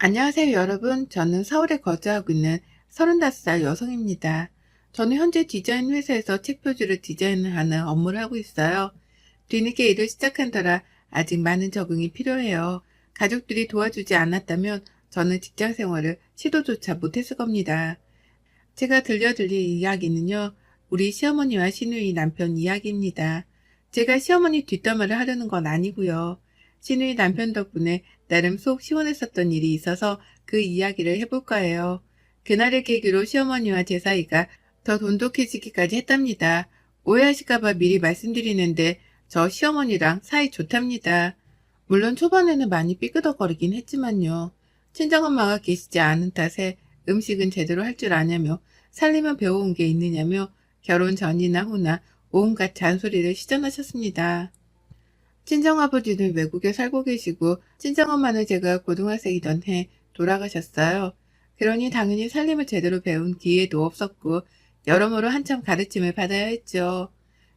안녕하세요, 여러분. 저는 서울에 거주하고 있는 35살 여성입니다. 저는 현재 디자인 회사에서 책 표지를 디자인하는 업무를 하고 있어요. 뒤늦게 일을 시작한 터라 아직 많은 적응이 필요해요. 가족들이 도와주지 않았다면 저는 직장 생활을 시도조차 못했을 겁니다. 제가 들려드릴 이야기는요, 우리 시어머니와 시누이 남편 이야기입니다. 제가 시어머니 뒷담화를 하려는 건 아니고요. 시누이 남편 덕분에 나름 속 시원했었던 일이 있어서 그 이야기를 해볼까 해요. 그날을 계기로 시어머니와 제 사이가 더 돈독해지기까지 했답니다. 오해하실까봐 미리 말씀드리는데 저 시어머니랑 사이 좋답니다. 물론 초반에는 많이 삐끄덕거리긴 했지만요. 친정엄마가 계시지 않은 탓에 음식은 제대로 할 줄 아냐며 살림은 배워온 게 있느냐며 결혼 전이나 후나 온갖 잔소리를 시전하셨습니다. 친정아버지는 외국에 살고 계시고 친정엄마는 제가 고등학생이던 해 돌아가셨어요. 그러니 당연히 살림을 제대로 배운 기회도 없었고 여러모로 한참 가르침을 받아야 했죠.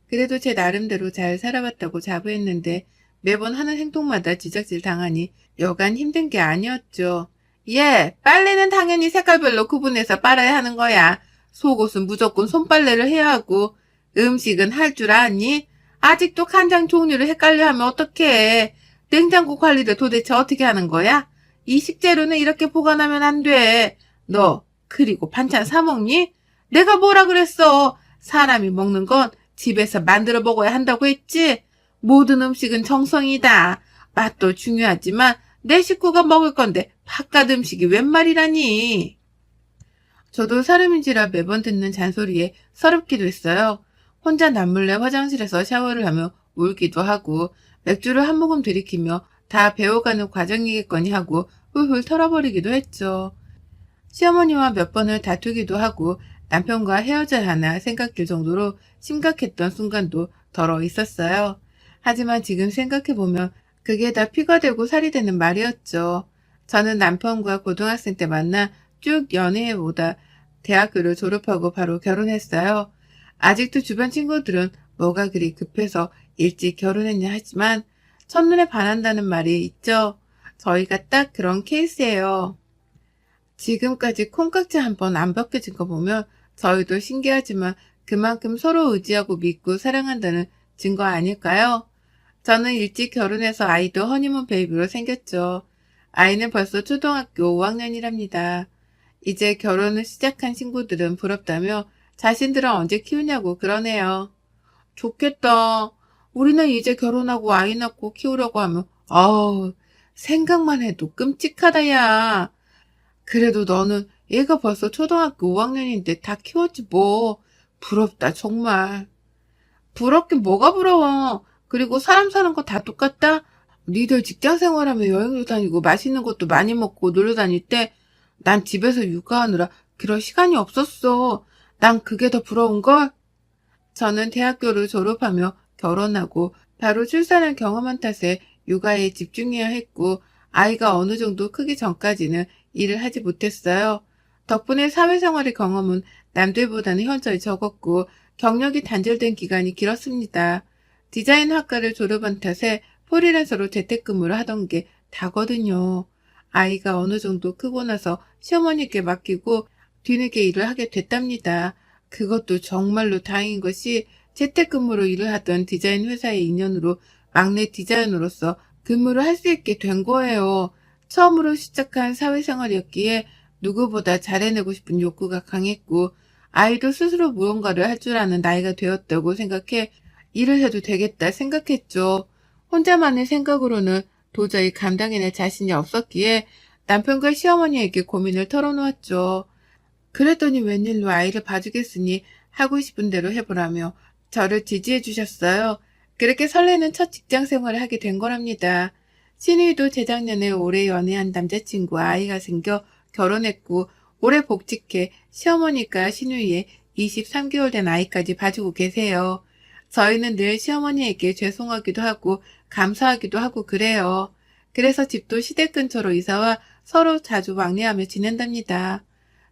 그래도 제 나름대로 잘 살아왔다고 자부했는데 매번 하는 행동마다 지적질 당하니 여간 힘든 게 아니었죠. 예, 빨래는 당연히 색깔별로 구분해서 빨아야 하는 거야. 속옷은 무조건 손빨래를 해야 하고 음식은 할 줄 아니? 아직도 간장 종류를 헷갈려 하면 어떡해. 냉장고 관리를 도대체 어떻게 하는 거야? 이 식재료는 이렇게 보관하면 안 돼. 너 그리고 반찬 사 먹니? 내가 뭐라 그랬어. 사람이 먹는 건 집에서 만들어 먹어야 한다고 했지. 모든 음식은 정성이다. 맛도 중요하지만 내 식구가 먹을 건데 바깥 음식이 웬 말이라니. 저도 사람인지라 매번 듣는 잔소리에 서럽기도 했어요. 혼자 남몰래 화장실에서 샤워를 하며 울기도 하고 맥주를 한 모금 들이키며 다 배워가는 과정이겠거니 하고 훌훌 털어버리기도 했죠. 시어머니와 몇 번을 다투기도 하고 남편과 헤어져야 하나 생각될 정도로 심각했던 순간도 덜어 있었어요. 하지만 지금 생각해보면 그게 다 피가 되고 살이 되는 말이었죠. 저는 남편과 고등학생 때 만나 쭉 연애해보다 대학교를 졸업하고 바로 결혼했어요. 아직도 주변 친구들은 뭐가 그리 급해서 일찍 결혼했냐 하지만 첫눈에 반한다는 말이 있죠. 저희가 딱 그런 케이스예요. 지금까지 콩깍지 한 번 안 벗겨진 거 보면 저희도 신기하지만 그만큼 서로 의지하고 믿고 사랑한다는 증거 아닐까요? 저는 일찍 결혼해서 아이도 허니문 베이비로 생겼죠. 아이는 벌써 초등학교 5학년이랍니다. 이제 결혼을 시작한 친구들은 부럽다며 자신들은 언제 키우냐고 그러네요. 좋겠다. 우리는 이제 결혼하고 아이 낳고 키우려고 하면 아우 생각만 해도 끔찍하다 야. 그래도 너는 얘가 벌써 초등학교 5학년인데 다 키웠지 뭐. 부럽다 정말. 부럽긴 뭐가 부러워. 그리고 사람 사는 거 다 똑같다? 니들 직장 생활하며 여행도 다니고 맛있는 것도 많이 먹고 놀러 다닐 때 난 집에서 육아하느라 그럴 시간이 없었어. 난 그게 더 부러운걸? 저는 대학교를 졸업하며 결혼하고 바로 출산을 경험한 탓에 육아에 집중해야 했고 아이가 어느 정도 크기 전까지는 일을 하지 못했어요. 덕분에 사회생활의 경험은 남들보다는 현저히 적었고 경력이 단절된 기간이 길었습니다. 디자인 학과를 졸업한 탓에 프리랜서로 재택근무를 하던 게 다거든요. 아이가 어느 정도 크고 나서 시어머니께 맡기고 뒤늦게 일을 하게 됐답니다. 그것도 정말로 다행인 것이 재택근무로 일을 하던 디자인 회사의 인연으로 막내 디자이너로서 근무를 할 수 있게 된 거예요. 처음으로 시작한 사회생활이었기에 누구보다 잘해내고 싶은 욕구가 강했고 아이도 스스로 무언가를 할 줄 아는 나이가 되었다고 생각해 일을 해도 되겠다 생각했죠. 혼자만의 생각으로는 도저히 감당해낼 자신이 없었기에 남편과 시어머니에게 고민을 털어놓았죠. 그랬더니 웬일로 아이를 봐주겠으니 하고 싶은 대로 해보라며 저를 지지해 주셨어요. 그렇게 설레는 첫 직장 생활을 하게 된 거랍니다. 신우이도 재작년에 오래 연애한 남자친구와 아이가 생겨 결혼했고 올해 복직해 시어머니가 신우이의 23개월 된 아이까지 봐주고 계세요. 저희는 늘 시어머니에게 죄송하기도 하고 감사하기도 하고 그래요. 그래서 집도 시댁 근처로 이사와 서로 자주 왕래하며 지낸답니다.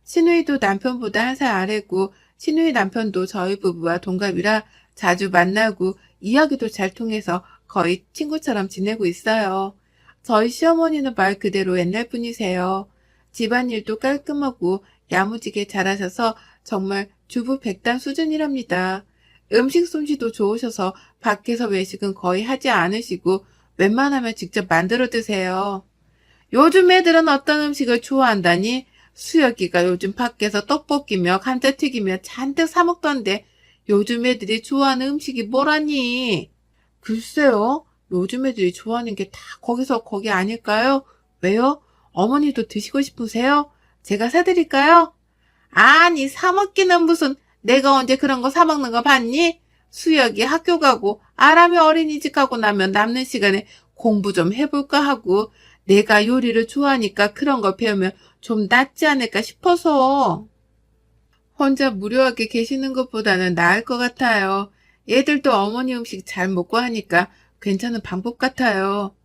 신우이도 남편보다 한 살 아래고 신우이 남편도 저희 부부와 동갑이라 자주 만나고 이야기도 잘 통해서 거의 친구처럼 지내고 있어요. 저희 시어머니는 말 그대로 옛날 분이세요. 집안일도 깔끔하고 야무지게 잘하셔서 정말 주부 백단 수준이랍니다. 음식 솜씨도 좋으셔서 밖에서 외식은 거의 하지 않으시고 웬만하면 직접 만들어 드세요. 요즘 애들은 어떤 음식을 좋아한다니? 수혁이가 요즘 밖에서 떡볶이며 감자튀기며 잔뜩 사 먹던데 요즘 애들이 좋아하는 음식이 뭐라니? 글쎄요. 요즘 애들이 좋아하는 게 다 거기서 거기 아닐까요? 왜요? 어머니도 드시고 싶으세요? 제가 사드릴까요? 아니, 사 먹기는 무슨, 내가 언제 그런 거 사 먹는 거 봤니? 수혁이 학교 가고, 아람이 어린이집 가고 나면 남는 시간에 공부 좀 해볼까 하고, 내가 요리를 좋아하니까 그런 거 배우면 좀 낫지 않을까 싶어서. 혼자 무료하게 계시는 것보다는 나을 것 같아요. 얘들도 어머니 음식 잘 먹고 하니까 괜찮은 방법 같아요.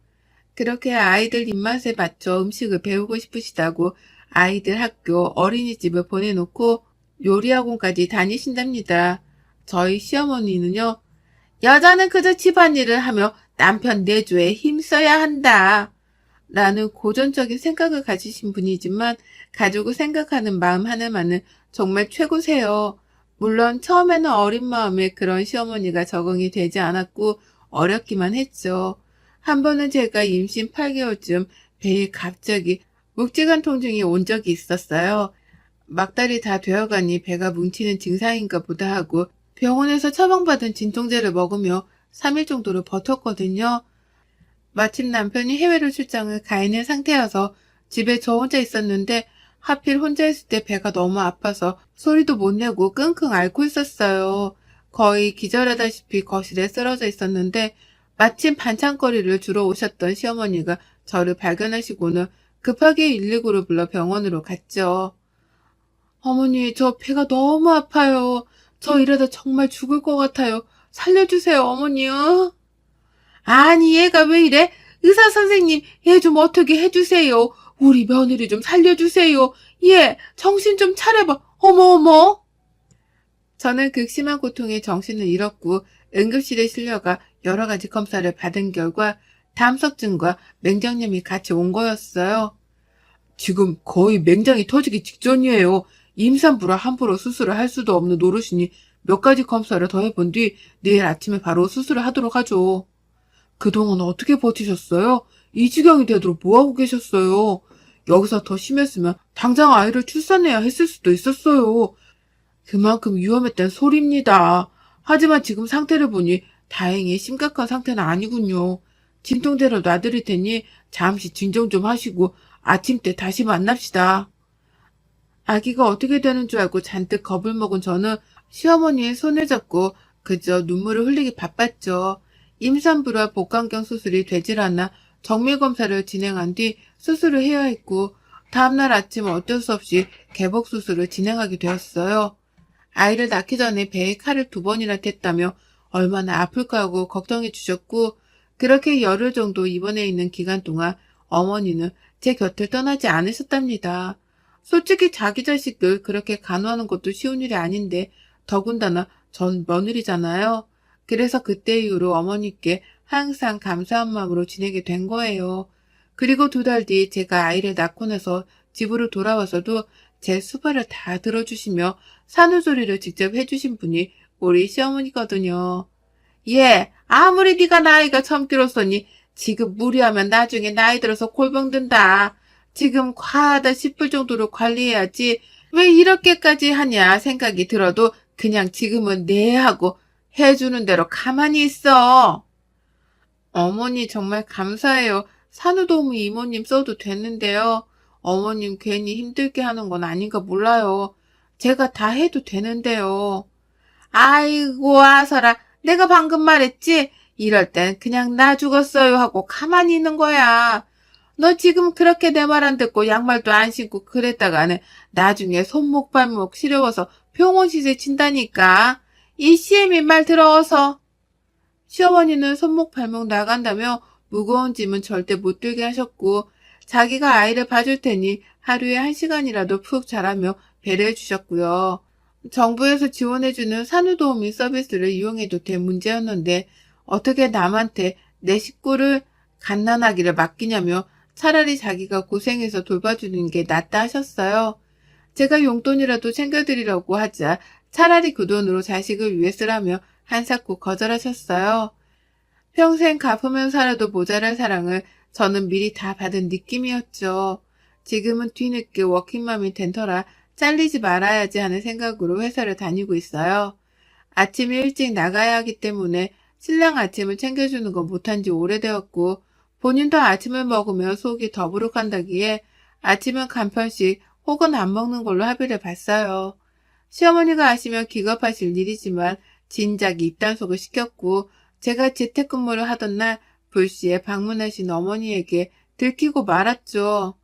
그렇게 아이들 입맛에 맞춰 음식을 배우고 싶으시다고 아이들 학교 어린이집을 보내놓고 요리학원까지 다니신답니다. 저희 시어머니는요, 여자는 그저 집안일을 하며 남편 내조에 힘써야 한다. 라는 고전적인 생각을 가지신 분이지만 가족을 생각하는 마음 하나만은 정말 최고세요. 물론 처음에는 어린 마음에 그런 시어머니가 적응이 되지 않았고 어렵기만 했죠. 한 번은 제가 임신 8개월쯤 배에 갑자기 묵직한 통증이 온 적이 있었어요. 막달이 다 되어가니 배가 뭉치는 증상인가 보다 하고 병원에서 처방받은 진통제를 먹으며 3일 정도를 버텼거든요. 마침 남편이 해외로 출장을 가 있는 상태여서 집에 저 혼자 있었는데 하필 혼자 있을 때 배가 너무 아파서 소리도 못 내고 끙끙 앓고 있었어요. 거의 기절하다시피 거실에 쓰러져 있었는데 마침 반찬거리를 주러 오셨던 시어머니가 저를 발견하시고는 급하게 119를 불러 병원으로 갔죠. 어머니, 저 배가 너무 아파요. 저 이러다 정말 죽을 것 같아요. 살려주세요, 어머니요. 아니, 얘가 왜 이래? 의사 선생님, 얘 좀 어떻게 해주세요. 우리 며느리 좀 살려주세요. 얘, 정신 좀 차려봐. 어머, 어머. 저는 극심한 고통에 정신을 잃었고 응급실에 실려가 여러 가지 검사를 받은 결과 담석증과 맹장염이 같이 온 거였어요. 지금 거의 맹장이 터지기 직전이에요. 임산부라 함부로 수술을 할 수도 없는 노릇이니 몇 가지 검사를 더 해본 뒤 내일 아침에 바로 수술을 하도록 하죠. 그동안 어떻게 버티셨어요? 이 지경이 되도록 뭐하고 계셨어요? 여기서 더 심했으면 당장 아이를 출산해야 했을 수도 있었어요. 그만큼 위험했단 소리입니다. 하지만 지금 상태를 보니 다행히 심각한 상태는 아니군요. 진통제를 놔드릴 테니 잠시 진정 좀 하시고 아침 때 다시 만납시다. 아기가 어떻게 되는 줄 알고 잔뜩 겁을 먹은 저는 시어머니의 손을 잡고 그저 눈물을 흘리기 바빴죠. 임산부라 복강경 수술이 되질 않아 정밀검사를 진행한 뒤 수술을 해야 했고 다음날 아침 어쩔 수 없이 개복 수술을 진행하게 되었어요. 아이를 낳기 전에 배에 칼을 2번이나 댔다며 얼마나 아플까 하고 걱정해 주셨고 그렇게 열흘 정도 입원해 있는 기간 동안 어머니는 제 곁을 떠나지 않으셨답니다. 솔직히 자기 자식을 그렇게 간호하는 것도 쉬운 일이 아닌데 더군다나 전 며느리잖아요. 그래서 그때 이후로 어머니께 항상 감사한 마음으로 지내게 된 거예요. 그리고 2달 뒤 제가 아이를 낳고 나서 집으로 돌아와서도 제 수발을 다 들어주시며 산후조리를 직접 해주신 분이 우리 시어머니거든요. 예, 아무리 네가 나이가 젊기로서니 지금 무리하면 나중에 나이 들어서 골병 든다. 지금 과하다 싶을 정도로 관리해야지 왜 이렇게까지 하냐 생각이 들어도 그냥 지금은 네 하고 해주는 대로 가만히 있어. 어머니 정말 감사해요. 산후도우미 이모님 써도 되는데요. 어머님 괜히 힘들게 하는 건 아닌가 몰라요. 제가 다 해도 되는데요. 아이고 아서라 내가 방금 말했지? 이럴 땐 그냥 나 죽었어요 하고 가만히 있는 거야. 너 지금 그렇게 내 말 안 듣고 양말도 안 신고 그랬다가는 나중에 손목 발목 시려워서 병원 시세 친다니까. 이 CM이 말 들어서. 시어머니는 손목 발목 나간다며 무거운 짐은 절대 못 들게 하셨고 자기가 아이를 봐줄 테니 하루에 1시간이라도 푹 자라며 배려해 주셨고요. 정부에서 지원해주는 산후도우미 서비스를 이용해도 될 문제였는데 어떻게 남한테 내 식구를 갓난아기를 맡기냐며 차라리 자기가 고생해서 돌봐주는 게 낫다 하셨어요. 제가 용돈이라도 챙겨드리려고 하자 차라리 그 돈으로 자식을 위해 쓰라며 한사코 거절하셨어요. 평생 갚으면 살아도 모자랄 사랑을 저는 미리 다 받은 느낌이었죠. 지금은 뒤늦게 워킹맘이 된 터라 잘리지 말아야지 하는 생각으로 회사를 다니고 있어요. 아침에 일찍 나가야 하기 때문에 신랑 아침을 챙겨주는 건 못한 지 오래되었고 본인도 아침을 먹으면 속이 더부룩한다기에 아침은 간편식 혹은 안 먹는 걸로 합의를 봤어요. 시어머니가 아시면 기겁하실 일이지만 진작에 입단속을 시켰고 제가 재택근무를 하던 날 불시에 방문하신 어머니에게 들키고 말았죠.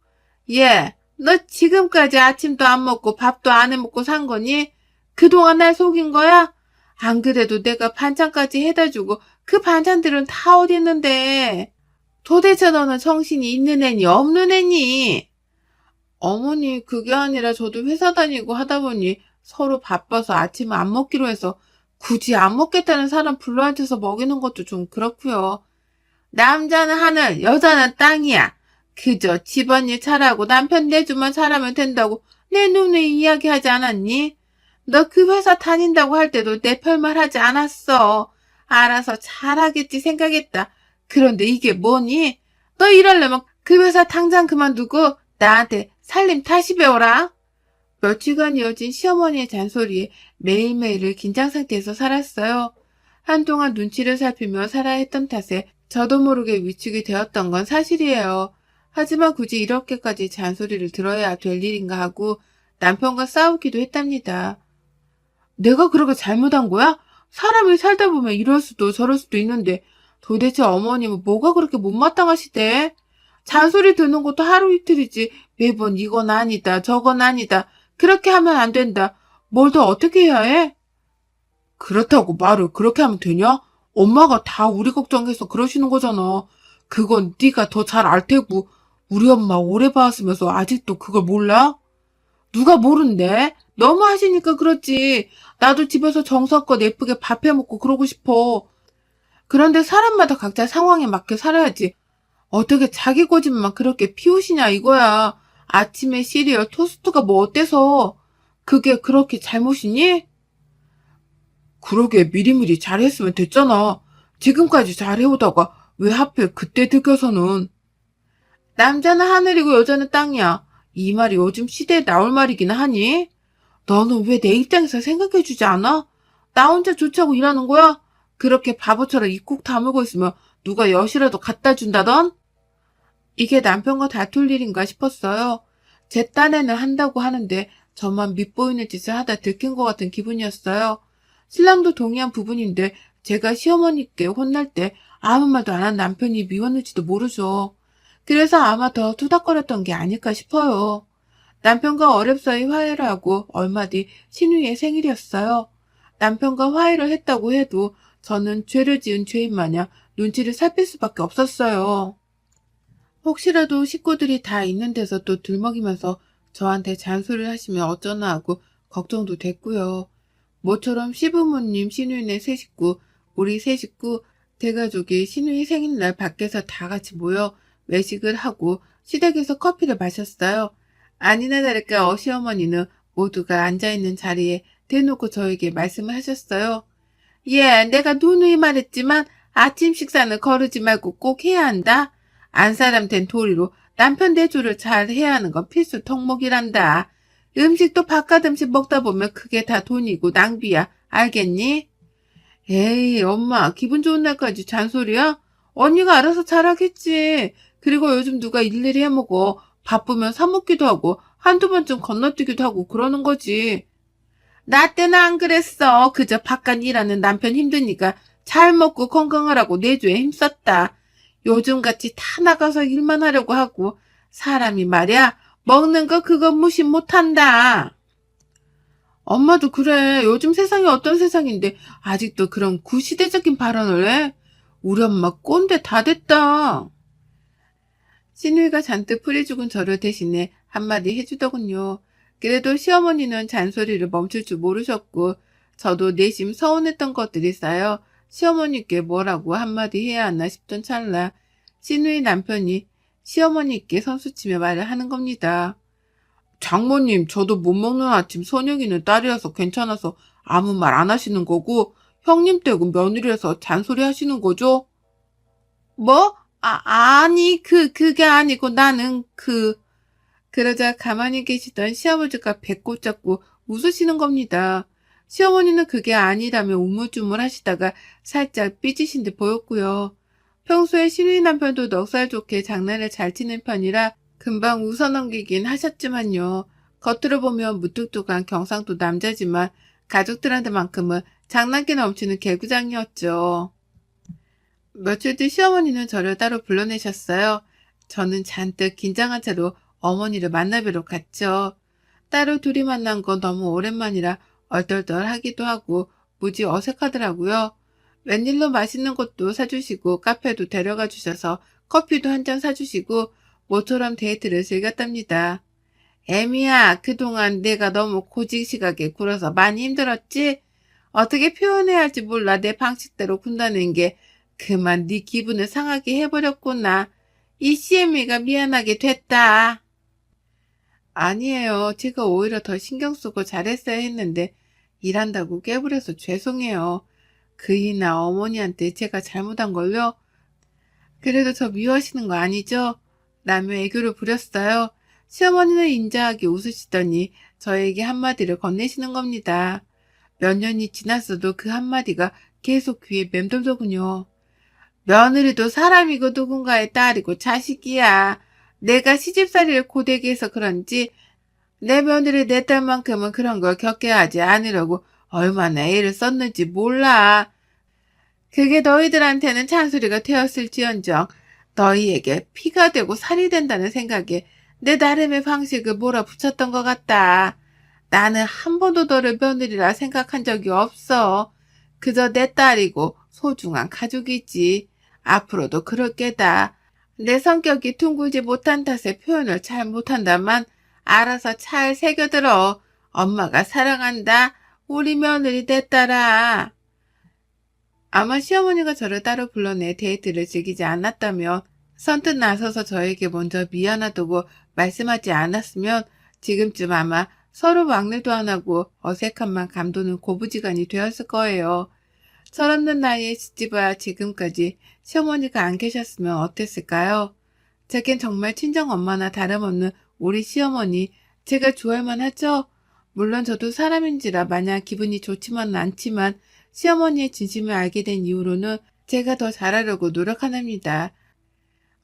얘, 너 지금까지 아침도 안 먹고 밥도 안 해먹고 산 거니? 그동안 날 속인 거야? 안 그래도 내가 반찬까지 해다 주고 그 반찬들은 다 어디 있는데? 도대체 너는 정신이 있는 애니 없는 애니? 어머니 그게 아니라 저도 회사 다니고 하다 보니 서로 바빠서 아침을 안 먹기로 해서 굳이 안 먹겠다는 사람 불러앉혀서 먹이는 것도 좀 그렇고요. 남자는 하늘, 여자는 땅이야. 그저 집안일 잘하고 남편 내주만 잘하면 된다고 내 눈에 이야기하지 않았니? 너 그 회사 다닌다고 할 때도 내 별말 하지 않았어. 알아서 잘하겠지 생각했다. 그런데 이게 뭐니? 너 이러려면 그 회사 당장 그만두고 나한테 살림 다시 배워라. 며칠간 이어진 시어머니의 잔소리에 매일매일을 긴장 상태에서 살았어요. 한동안 눈치를 살피며 살아야 했던 탓에 저도 모르게 위축이 되었던 건 사실이에요. 하지만 굳이 이렇게까지 잔소리를 들어야 될 일인가 하고 남편과 싸우기도 했답니다. 내가 그렇게 잘못한 거야? 사람이 살다 보면 이럴 수도 저럴 수도 있는데 도대체 어머님은 뭐가 그렇게 못마땅하시대? 잔소리 듣는 것도 하루 이틀이지 매번 이건 아니다 저건 아니다 그렇게 하면 안 된다. 뭘 더 어떻게 해야 해? 그렇다고 말을 그렇게 하면 되냐? 엄마가 다 우리 걱정해서 그러시는 거잖아. 그건 네가 더 잘 알 테고 우리 엄마 오래 봐왔으면서 아직도 그걸 몰라? 누가 모른대? 너무 하시니까 그렇지. 나도 집에서 정성껏 예쁘게 밥 해먹고 그러고 싶어. 그런데 사람마다 각자 상황에 맞게 살아야지. 어떻게 자기 고집만 그렇게 피우시냐 이거야. 아침에 시리얼 토스트가 뭐 어때서? 그게 그렇게 잘못이니? 그러게 미리미리 잘했으면 됐잖아. 지금까지 잘해오다가 왜 하필 그때 들켜서는. 남자는 하늘이고 여자는 땅이야. 이 말이 요즘 시대에 나올 말이긴 하니? 너는 왜 내 입장에서 생각해주지 않아? 나 혼자 좋자고 일하는 거야? 그렇게 바보처럼 입국 다물고 있으면 누가 엿이라도 갖다 준다던? 이게 남편과 다툴 일인가 싶었어요. 제 딴에는 한다고 하는데 저만 밉보이는 짓을 하다 들킨 것 같은 기분이었어요. 신랑도 동의한 부분인데 제가 시어머니께 혼날 때 아무 말도 안 한 남편이 미웠는지도 모르죠. 그래서 아마 더 투닥거렸던 게 아닐까 싶어요. 남편과 어렵사이 화해를 하고 얼마 뒤 신우이의 생일이었어요. 남편과 화해를 했다고 해도 저는 죄를 지은 죄인 마냥 눈치를 살필 수밖에 없었어요. 혹시라도 식구들이 다 있는 데서 또 들먹이면서 저한테 잔소리를 하시면 어쩌나 하고 걱정도 됐고요. 모처럼 시부모님, 시누이네 세 식구, 우리 세 식구, 대가족이 시누이 생일날 밖에서 다 같이 모여 외식을 하고 시댁에서 커피를 마셨어요. 아니나 다를까 어시어머니는 모두가 앉아있는 자리에 대놓고 저에게 말씀을 하셨어요. 예, 내가 누누이 말했지만 아침 식사는 거르지 말고 꼭 해야 한다. 안 사람 된 도리로 남편 대조를 잘 해야 하는 건 필수 덕목이란다. 음식도 바깥 음식 먹다 보면 그게 다 돈이고 낭비야. 알겠니? 에이, 엄마, 기분 좋은 날까지 잔소리야? 언니가 알아서 잘하겠지. 그리고 요즘 누가 일일이 해먹어. 바쁘면 사먹기도 하고 한두 번쯤 건너뛰기도 하고 그러는 거지. 나 때는 안 그랬어. 그저 바깥 일하는 남편 힘드니까 잘 먹고 건강하라고 내조에 힘썼다. 요즘같이 다 나가서 일만 하려고 하고 사람이 말이야 먹는 거 그거 무시 못한다. 엄마도 그래. 요즘 세상이 어떤 세상인데 아직도 그런 구시대적인 발언을 해? 우리 엄마 꼰대 다 됐다. 신우이가 잔뜩 풀이 죽은 저를 대신해 한마디 해주더군요. 그래도 시어머니는 잔소리를 멈출 줄 모르셨고 저도 내심 서운했던 것들이 쌓여 시어머니께 뭐라고 한마디 해야 하나 싶던 찰나 시누이 남편이 시어머니께 선수치며 말을 하는 겁니다. 장모님, 저도 못 먹는 아침 선영이는 딸이라서 괜찮아서 아무 말 안 하시는 거고, 형님 댁은 며느리라서 잔소리 하시는 거죠? 뭐? 아니, 그게 아니고 그러자 가만히 계시던 시아버지가 배꼽 잡고 웃으시는 겁니다. 시어머니는 그게 아니라며 우물쭈물 하시다가 살짝 삐지신 듯 보였고요. 평소에 시누이 남편도 넉살 좋게 장난을 잘 치는 편이라 금방 웃어넘기긴 하셨지만요. 겉으로 보면 무뚝뚝한 경상도 남자지만 가족들한테만큼은 장난기 넘치는 개구장이었죠. 며칠 뒤 시어머니는 저를 따로 불러내셨어요. 저는 잔뜩 긴장한 채로 어머니를 만나뵈러 갔죠. 따로 둘이 만난 건 너무 오랜만이라 얼떨떨하기도 하고 무지 어색하더라고요. 웬일로 맛있는 것도 사주시고 카페도 데려가 주셔서 커피도 한 잔 사주시고 모처럼 데이트를 즐겼답니다. 애미야, 그동안 내가 너무 고지식하게 굴어서 많이 힘들었지? 어떻게 표현해야 할지 몰라 내 방식대로 군다는 게 그만 네 기분을 상하게 해버렸구나. 이 CM이가 미안하게 됐다. 아니에요. 제가 오히려 더 신경 쓰고 잘했어야 했는데 일한다고 깨부려서 죄송해요. 그이나 어머니한테 제가 잘못한 걸요? 그래도 저 미워하시는 거 아니죠? 라며 애교를 부렸어요. 시어머니는 인자하게 웃으시더니 저에게 한마디를 건네시는 겁니다. 몇 년이 지났어도 그 한마디가 계속 귀에 맴돌더군요. 며느리도 사람이고 누군가의 딸이고 자식이야. 내가 시집살이를 고되게 해서 그런지 내 며느리 내 딸만큼은 그런 걸 겪게 하지 않으려고 얼마나 애를 썼는지 몰라. 그게 너희들한테는 잔소리가 되었을지언정 너희에게 피가 되고 살이 된다는 생각에 내 나름의 방식을 몰아붙였던 것 같다. 나는 한 번도 너를 며느리라 생각한 적이 없어. 그저 내 딸이고 소중한 가족이지. 앞으로도 그럴 게다. 내 성격이 둥글지 못한 탓에 표현을 잘 못한다만 알아서 잘 새겨들어. 엄마가 사랑한다. 우리 며느리 내 딸아. 아마 시어머니가 저를 따로 불러내 데이트를 즐기지 않았다면 선뜻 나서서 저에게 먼저 미안하다고 말씀하지 않았으면 지금쯤 아마 서로 막내도 안 하고 어색함만 감도는 고부지간이 되었을 거예요. 철없는 나이에 시집와 지금까지 시어머니가 안 계셨으면 어땠을까요? 제겐 정말 친정엄마나 다름없는 우리 시어머니 제가 좋아할만 하죠? 물론 저도 사람인지라 마냥 기분이 좋지만은 않지만 시어머니의 진심을 알게 된 이후로는 제가 더 잘하려고 노력하답니다.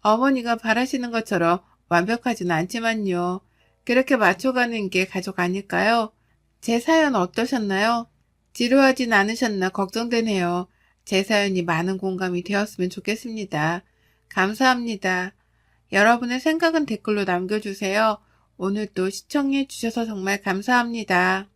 어머니가 바라시는 것처럼 완벽하진 않지만요. 그렇게 맞춰가는 게 가족 아닐까요? 제 사연 어떠셨나요? 지루하진 않으셨나 걱정되네요. 제 사연이 많은 공감이 되었으면 좋겠습니다. 감사합니다. 여러분의 생각은 댓글로 남겨주세요. 오늘도 시청해 주셔서 정말 감사합니다.